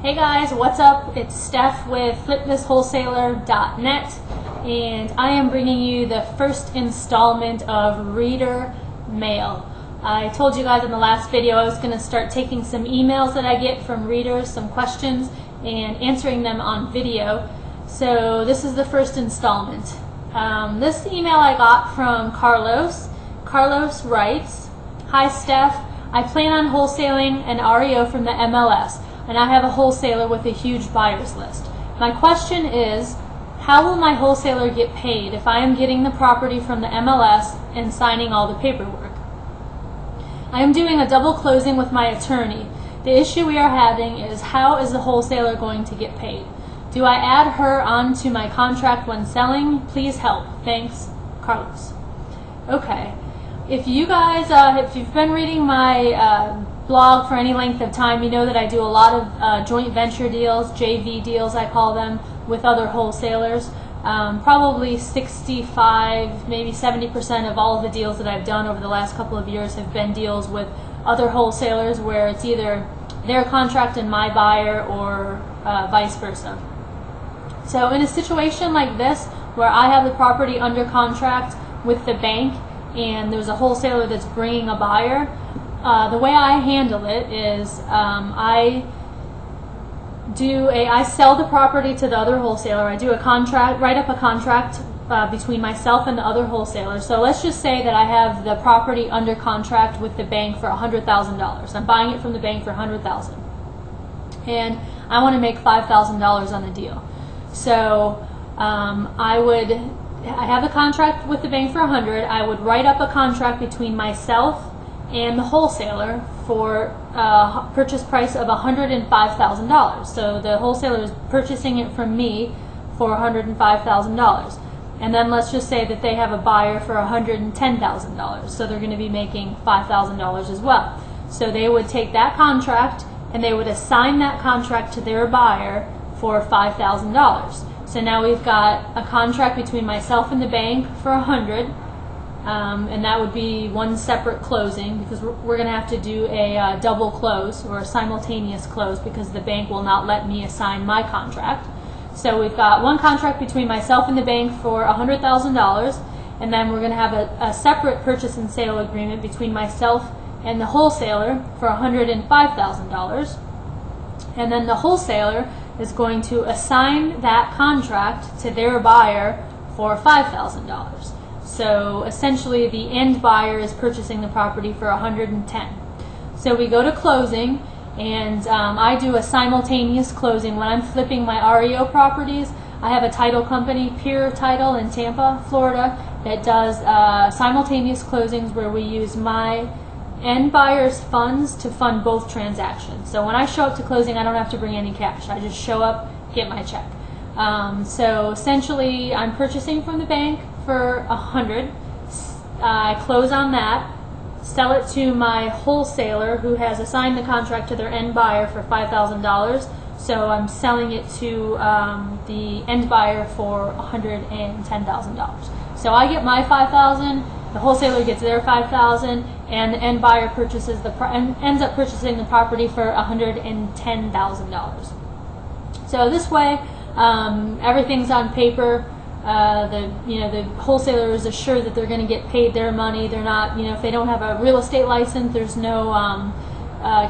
Hey guys, what's up? It's Steph with flipthiswholesaler.net, and I am bringing you the first installment of reader mail. I told you guys in the last video I was going to start taking some emails that I get from readers, some questions, and answering them on video. So this is the first installment. This email I got from Carlos. Carlos writes, "Hi Steph, I plan on wholesaling an REO from the MLS, and I have a wholesaler with a huge buyers list. My question is, how will my wholesaler get paid if I am getting the property from the MLS and signing all the paperwork? I am doing a double closing with my attorney. The issue we are having is, how is the wholesaler going to get paid? Do I add her onto my contract when selling? Please help. Thanks, Carlos." Okay. If you guys, if you've been reading my blog for any length of time, you know that I do a lot of joint venture deals, JV deals I call them, with other wholesalers. Probably 65, maybe 70% of all of the deals that I've done over the last couple of years have been deals with other wholesalers where it's either their contract and my buyer or vice versa. So in a situation like this where I have the property under contract with the bank and there's a wholesaler that's bringing a buyer, the way I handle it is I sell the property to the other wholesaler. I do a contract, write up a contract between myself and the other wholesaler. So let's just say that I have the property under contract with the bank for $100,000. I'm buying it from the bank for $100,000, and I want to make $5,000 on the deal. So I have a contract with the bank for $100,000. I would write up a contract between myself and the wholesaler for a purchase price of $105,000. So the wholesaler is purchasing it from me for $105,000. And then let's just say that they have a buyer for $110,000. So they're going to be making $5,000 as well. So they would take that contract and they would assign that contract to their buyer for $5,000. So now we've got a contract between myself and the bank for $100,000. And that would be one separate closing, because we're going to have to do a double close or a simultaneous close because the bank will not let me assign my contract. So we've got one contract between myself and the bank for $100,000, and then we're going to have a separate purchase and sale agreement between myself and the wholesaler for $105,000. And then the wholesaler is going to assign that contract to their buyer for $5,000. So essentially the end buyer is purchasing the property for $110,000. So we go to closing, and I do a simultaneous closing. When I'm flipping my REO properties, I have a title company, Pure Title in Tampa, Florida, that does simultaneous closings where we use my end buyer's funds to fund both transactions. So when I show up to closing, I don't have to bring any cash. I just show up, get my check. So essentially I'm purchasing from the bank for $100,000. I close on that, sell it to my wholesaler who has assigned the contract to their end buyer for $5,000. So I'm selling it to the end buyer for $110,000. So I get my $5,000, the wholesaler gets their $5,000, and the end buyer purchases ends up purchasing the property for $110,000. So this way, everything's on paper. The wholesaler is assured that they're going to get paid their money. They're not, if they don't have a real estate license, there's no,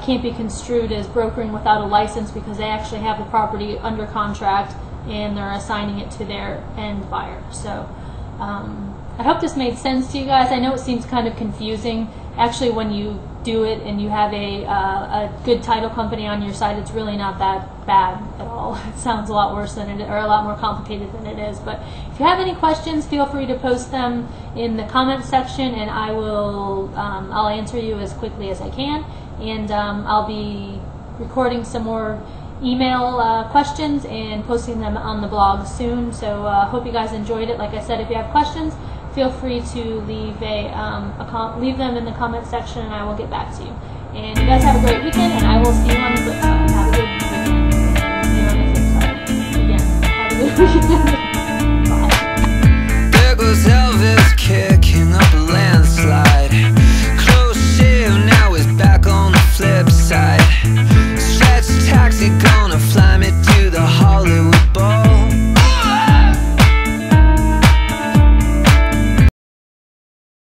can't be construed as brokering without a license, because they actually have the property under contract and they're assigning it to their end buyer. So I hope this made sense to you guys. I know it seems kind of confusing. Actually, when you do it and you have a good title company on your side, it's really not that bad at all. It sounds a lot worse than it is, or a lot more complicated than it is. But if you have any questions, feel free to post them in the comment section, and I'll answer you as quickly as I can. And I'll be recording some more email questions and posting them on the blog soon. So hope you guys enjoyed it. Like I said, if you have questions, feel free to leave them in the comment section, and I will get back to you. And you guys have a great weekend, and I will see you on the flip side. Have a good weekend. See you on the flip side. Again, have a good weekend.